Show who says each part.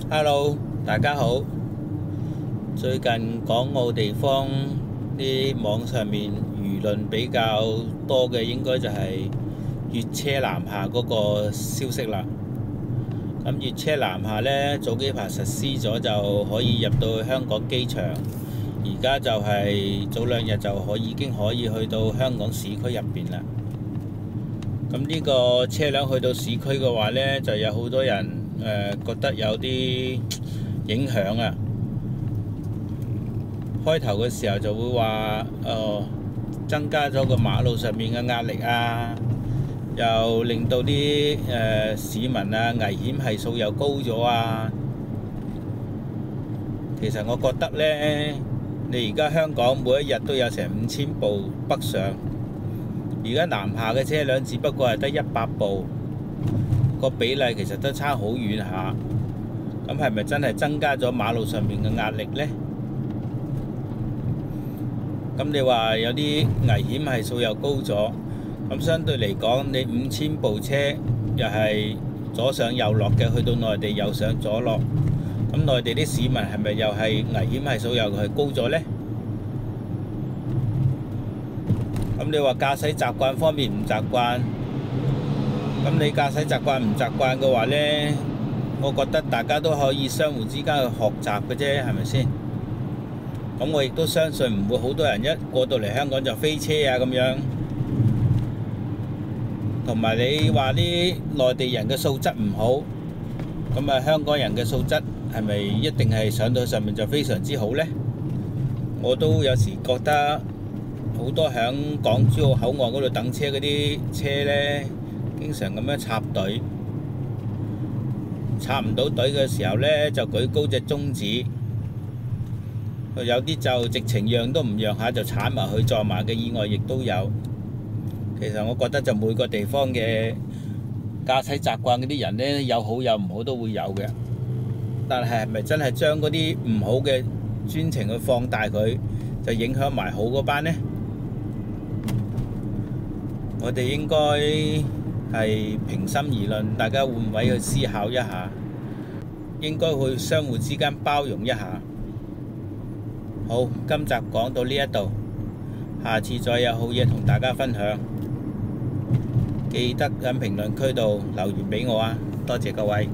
Speaker 1: Hello，大家好。最近港澳地方啲網上面輿論比較多嘅，應該就係粵車南下嗰個消息啦。咁粵車南下呢，早幾排實施咗就可以入到香港機場，而家就係早兩日就已經可以去到香港市區入邊啦。咁呢個車輛去到市區嘅話呢，就有好多人覺得有啲影響啊。開頭嘅時候就會話增加咗個馬路上面嘅壓力啊，又令到啲市民啊危險係數又高咗啊。其實我覺得呢，你而家香港每一日都有成5000部北上，而家南下嘅車輛只不過係得100部，個比例其實都差好遠下。咁係咪真係增加咗馬路上面嘅壓力呢？咁你話有啲危險係數又高咗，咁相對嚟講，你5000部車又係左上右落嘅，去到內地右上左落，咁內地啲市民係咪又係危險係數又係高咗呢？咁你話駕駛習慣方面唔習慣，咁你駕駛習慣唔習慣嘅話呢，我覺得大家都可以相互之間去學習嘅啫，係咪先？咁我亦都相信唔會好多人一過到嚟香港就飛車啊咁樣。同埋你話啲內地人嘅素質唔好，咁啊香港人嘅素質係咪一定係上到上面就非常之好呢？我都有時覺得好多響港珠澳口岸嗰度等車嗰啲車呢，經常咁樣插隊，插唔到隊嘅時候呢，就舉高隻中指。有啲就直情讓都唔讓下就鏟埋去撞埋嘅意外亦都有。其實我覺得就每個地方嘅駕駛習慣嗰啲人呢，有好有唔好都會有嘅。但係係咪真係將嗰啲唔好嘅專程去放大佢，就影響埋好嗰班呢？我哋應該係平心而論，大家換位去思考一下，應該去相互之間包容一下。好，今集講到呢一度，下次再有好嘢同大家分享，記得喺評論區度留言俾我啊！多謝各位。